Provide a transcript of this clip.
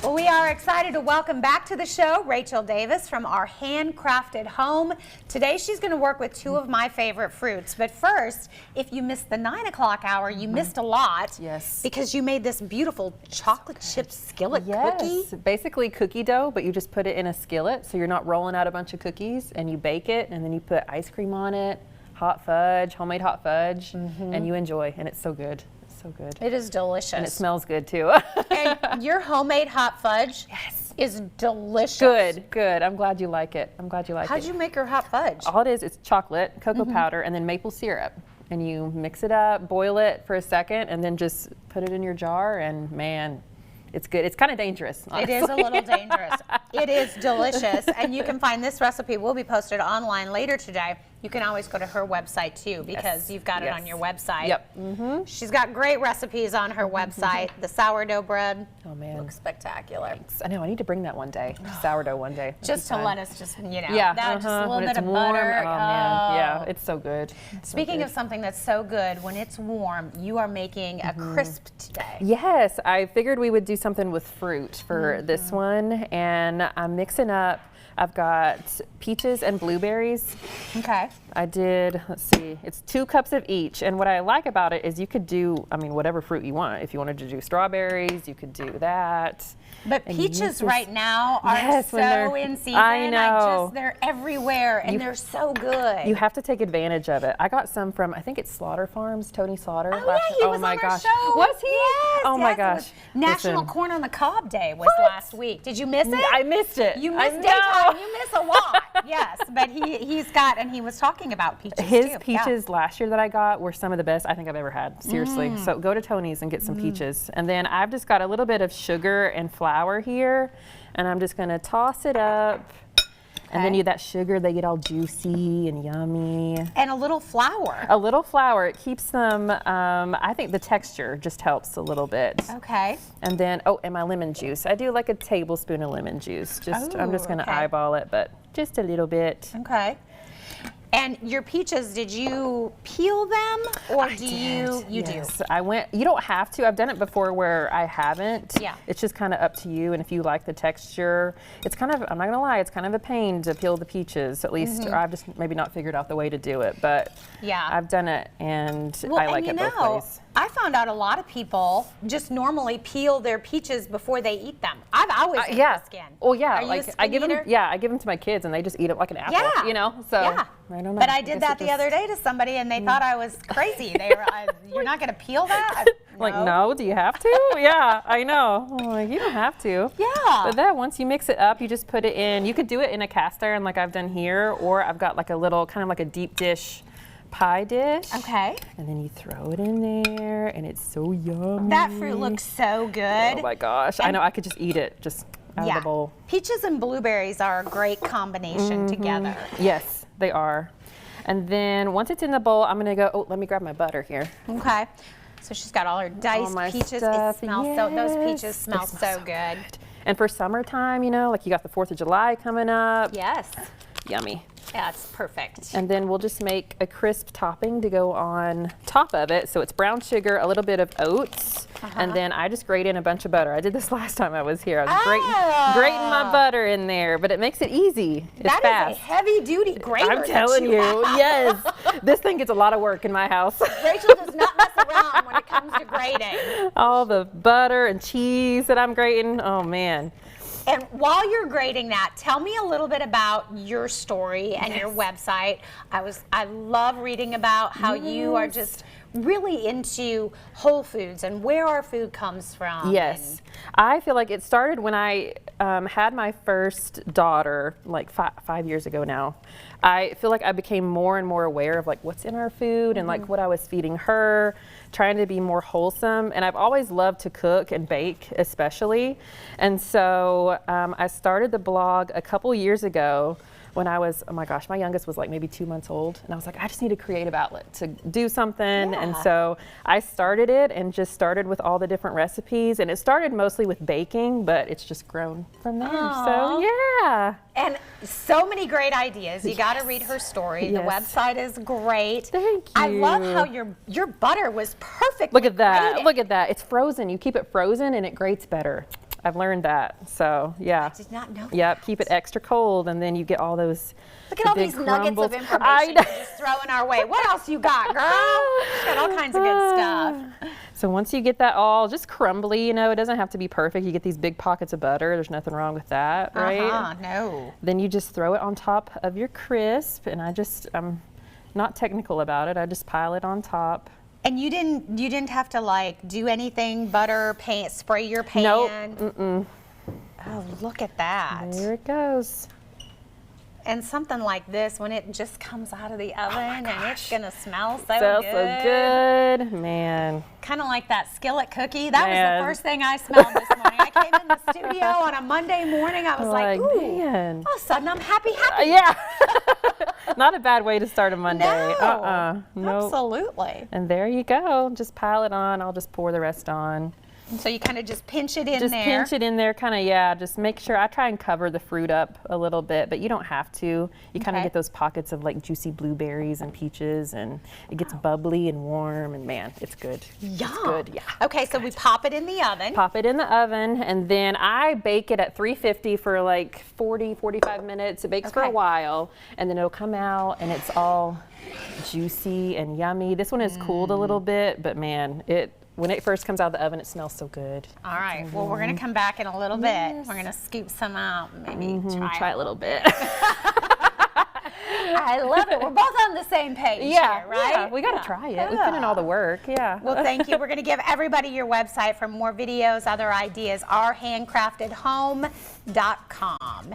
Well, we are excited to welcome back to the show Rachel Davis from Our Handcrafted Home. Today she's going to work with two of my favorite fruits. But first, if you missed the 9 o'clock hour, you missed a lot. Yes. Because you made this beautiful chocolate chip skillet cookie. Basically cookie dough, but you just put it in a skillet so you're not rolling out a bunch of cookies, and you bake it, and then you put ice cream on it, hot fudge, homemade hot fudge, and you enjoy, and it's so good. So good. It is delicious. And it smells good too. And your homemade hot fudge is delicious. Good. I'm glad you like it. How'd you make your hot fudge? All it is, it's chocolate, cocoa powder, and then maple syrup. And you mix it up, boil it for a second, and then just put it in your jar, and man, it's good. It's kind of dangerous, honestly. It is a little dangerous. It is delicious. And you can find this recipe will be posted online later today. You can always go to her website too, because you've got it on your website. Yep. She's got great recipes on her website. The sourdough bread looks spectacular. I know, I need to bring that one day, sourdough one day. Just to let us just, yeah, just a little bit of warm, butter. Oh man, yeah, it's so good. Speaking of something that's so good, when it's warm, you are making a crisp today. Yes, I figured we would do something with fruit for this one, and I'm mixing up. I've got peaches and blueberries. Okay. I did, let's see, it's 2 cups of each. And what I like about it is you could do, whatever fruit you want. If you wanted to do strawberries, you could do that. But peaches right now are so in season. I know. They're everywhere, and they're so good. You have to take advantage of it. I got some from, I think it's Slaughter Farms, Tony Slaughter. Oh, yeah, he was my on our gosh. show. Was he? Yes, oh my gosh. National Corn on the Cob Day was last week. Did you miss it? I missed it. You missed daytime. You miss a lot. Yes, but he's got, and he was talking about peaches His too. peaches last year that I got were some of the best I think I've ever had. Seriously. So go to Tony's and get some peaches. And then I've just got a little bit of sugar and flour here, and I'm just going to toss it up. And then that sugar, they get all juicy and yummy. And a little flour. A little flour. It keeps them, I think the texture just helps a little bit. Okay. And then, and my lemon juice. I do like a tablespoon of lemon juice. I'm just going to eyeball it, but just a little bit. Okay. And your peaches, did you peel them, or do you do? You don't have to. I've done it before where I haven't. Yeah. It's just kind of up to you, and if you like the texture. It's kind of, I'm not gonna lie, it's kind of a pain to peel the peaches, at least, or I've just maybe not figured out the way to do it, but I've done it, and I like it both ways. I found out a lot of people just normally peel their peaches before they eat them. I've always eaten the skin. Well, yeah, Are you a skin I give eater? them. Yeah, I give them to my kids, and they just eat it like an apple. Yeah. You know. So yeah. I don't know. But I did that the other day to somebody, and they thought I was crazy. They were, "You're not going to peel that?" Like, no, do you have to? Yeah, I know. I'm like, you don't have to. Yeah. But then once you mix it up, you just put it in. You could do it in a cast iron like I've done here, or I've got like a little, kind of like a deep dish pie dish. Okay. And then you throw it in there, and it's so yummy. That fruit looks so good. Oh my gosh. I know, I could just eat it just out of the bowl. Peaches and blueberries are a great combination together. Yes, they are. And then once it's in the bowl, I'm gonna go, let me grab my butter here. Okay. So she's got all her diced peaches. Stuff. It smells those peaches smell so good. And for summertime, like you got the 4th of July coming up. Yes. Yummy. Yeah, it's perfect. And then we'll just make a crisp topping to go on top of it. So it's brown sugar, a little bit of oats, and then I just grate in a bunch of butter. I did this last time I was here. I was grating my butter in there, but it makes it easy. It's fast. That is a heavy-duty grater. I'm telling you, yes. This thing gets a lot of work in my house. Rachel does not mess around when it comes to grating. All the butter and cheese that I'm grating, oh man. And while you're grating that, tell me a little bit about your story and your website. I love reading about how you are just really into whole foods and where our food comes from. Yes. I feel like it started when I had my first daughter, like 5 years ago now. I feel like I became more and more aware of like what's in our food and like what I was feeding her, trying to be more wholesome. And I've always loved to cook and bake especially. And so I started the blog a couple years ago when I was, oh my gosh, my youngest was like maybe 2 months old. And I was like, I just need a creative outlet to do something. And so I started it and just started with all the different recipes. And it started mostly with baking, but it's just grown from there. So yeah. And so many great ideas. You got to read her story. The website is great. Thank you. I love how your butter was perfect. Look at that. Look at that. It's frozen. You keep it frozen and it grates better. I've learned that. So yeah. Did not know. Yep, keep it extra cold, and then you get all those. Look at all big these nuggets crumbles. of information I you're know. just throwing our way. What else you got, girl? You got all kinds of good stuff. So once you get that all just crumbly, you know, it doesn't have to be perfect. You get these big pockets of butter. There's nothing wrong with that, right? No. Then you just throw it on top of your crisp, and I'm not technical about it. I just pile it on top. And you didn't have to like do anything, butter, paint, spray your pan? Nope. Oh, look at that. There it goes. And something like this, when it just comes out of the oven and it's gonna smell so Smells good. so good, man. Kind of like that skillet cookie. That was Man. the first thing I smelled this morning. I came in the studio on a Monday morning. I was like, ooh, man. all of a sudden I'm happy. Yeah. Not a bad way to start a Monday. No, Nope. absolutely. And there you go. Just pile it on. I'll just pour the rest on. And so you kind of just pinch it in Just there. pinch it in there, kind of, yeah. Just make sure, I try and cover the fruit up a little bit, but you don't have to. You kind of Okay. get those pockets of like juicy blueberries and peaches, and it gets bubbly and warm, and man, it's good. Yum. It's good, yeah. Okay, so we pop it in the oven. Pop it in the oven, and then I bake it at 350 for like 40, 45 minutes. It bakes for a Okay. while, and then it'll come out, and it's all juicy and yummy. This one is cooled a little bit, but man, when it first comes out of the oven, it smells so good. All right, well, we're going to come back in a little bit. We're going to scoop some out, maybe Try a little bit. I love it. We're both on the same page Yeah, here, right? yeah, we got to try it. We put in all the work, yeah. Well, thank you. We're going to give everybody your website for more videos, other ideas, ourhandcraftedhome.com.